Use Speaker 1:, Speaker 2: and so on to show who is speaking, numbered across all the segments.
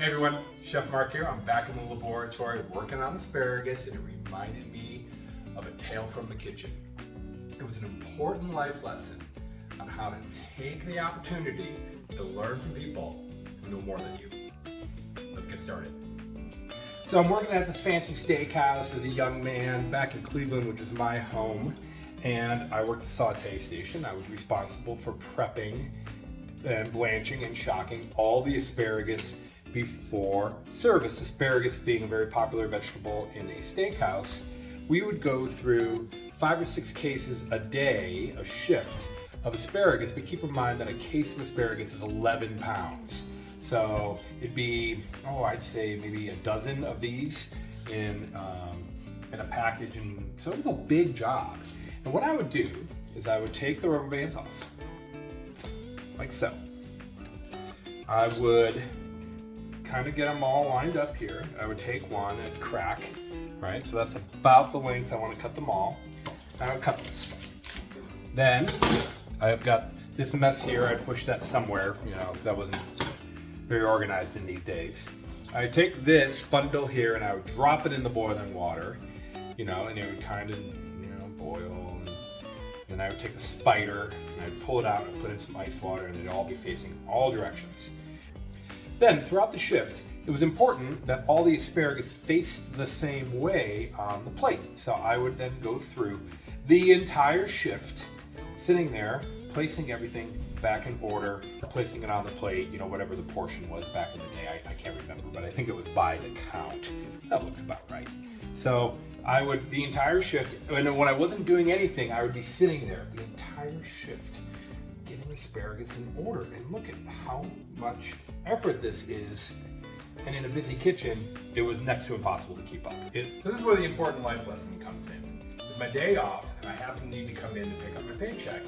Speaker 1: Hey everyone, Chef Mark here. I'm back in the laboratory working on asparagus, and it reminded me of a tale from the kitchen. It was an important life lesson on how to take the opportunity to learn from people who know more than you. Let's get started. So I'm working at the fancy steakhouse as a young man back in Cleveland, which is my home, and I worked the saute station. I was responsible for prepping and blanching and shocking all the asparagus before service. Asparagus being a very popular vegetable in a steakhouse, we would go through 5 or 6 cases a day, a shift of asparagus, but keep in mind that a case of asparagus is 11 pounds. So it'd be, I'd say maybe a dozen of these in a package, and so it was a big job. And what I would do is I would take the rubber bands off, like so. I would kind of get them all lined up here. I would take one and crack, right? So that's about the length I want to cut them all. I would cut this. Then I've got this mess here. I'd push that somewhere, because I wasn't very organized in these days. I would take this bundle here and I would drop it in the boiling water, and it would kind of, boil. And then I would take a spider and I'd pull it out and put in some ice water, and it'd all be facing all directions. Then, throughout the shift, it was important that all the asparagus faced the same way on the plate. So I would then go through the entire shift, sitting there, placing everything back in order, placing it on the plate, whatever the portion was back in the day. I can't remember, but I think it was by the count. That looks about right. So I would, the entire shift, and when I wasn't doing anything, I would be sitting there the entire shift, getting asparagus in order. And look at how much effort this is. And in a busy kitchen, it was next to impossible to keep up. So this is where the important life lesson comes in. It was my day off, and I happened to need to come in to pick up my paycheck.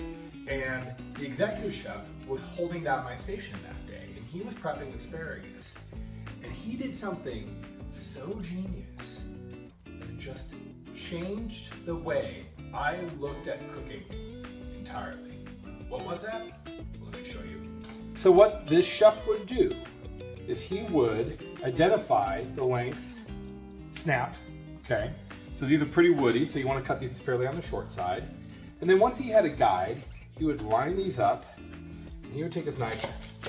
Speaker 1: And the executive chef was holding down my station that day, and he was prepping asparagus. And he did something so genius that it just changed the way I looked at cooking entirely. What was that? Well, let me show you. So what this chef would do is he would identify the length, snap, okay? So these are pretty woody, so you want to cut these fairly on the short side. And then once he had a guide, he would line these up, and he would take his knife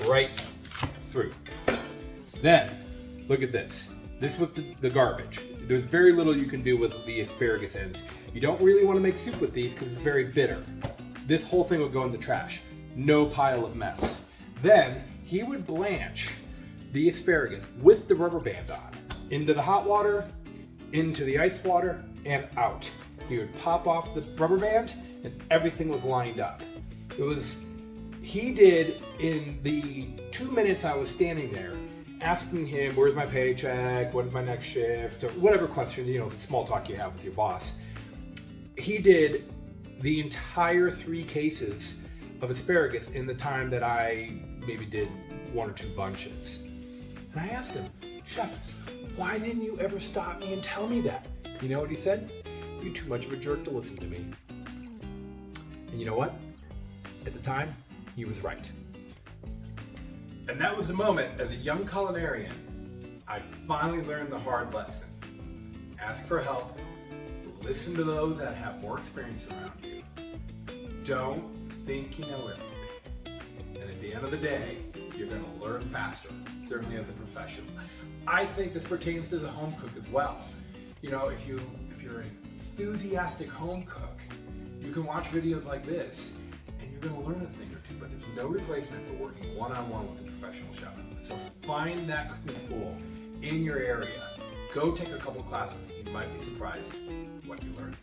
Speaker 1: right through. Then, look at this. This was the garbage. There's very little you can do with the asparagus ends. You don't really want to make soup with these because it's very bitter. This whole thing would go in the trash. No pile of mess. Then, he would blanch the asparagus with the rubber band on, into the hot water, into the ice water, and out. He would pop off the rubber band, and everything was lined up. He did in the 2 minutes I was standing there, asking him, where's my paycheck, when's my next shift, or whatever question, the small talk you have with your boss. He did the entire 3 cases of asparagus in the time that I maybe did 1 or 2 bunches. And I asked him, Chef, why didn't you ever stop me and tell me that? You know what he said? You're too much of a jerk to listen to me. And you know what? At the time, he was right. And that was the moment, as a young culinarian, I finally learned the hard lesson. Ask for help. Listen to those that have more experience around you. Don't think you know everything. And at the end of the day, you're going to learn faster, certainly as a professional. I think this pertains to the home cook as well. If you're an enthusiastic home cook, you can watch videos like this, and you're going to learn a thing or two, but there's no replacement for working one-on-one with a professional chef. So find that cooking school in your area. Go take a couple classes. You might be surprised what you learn.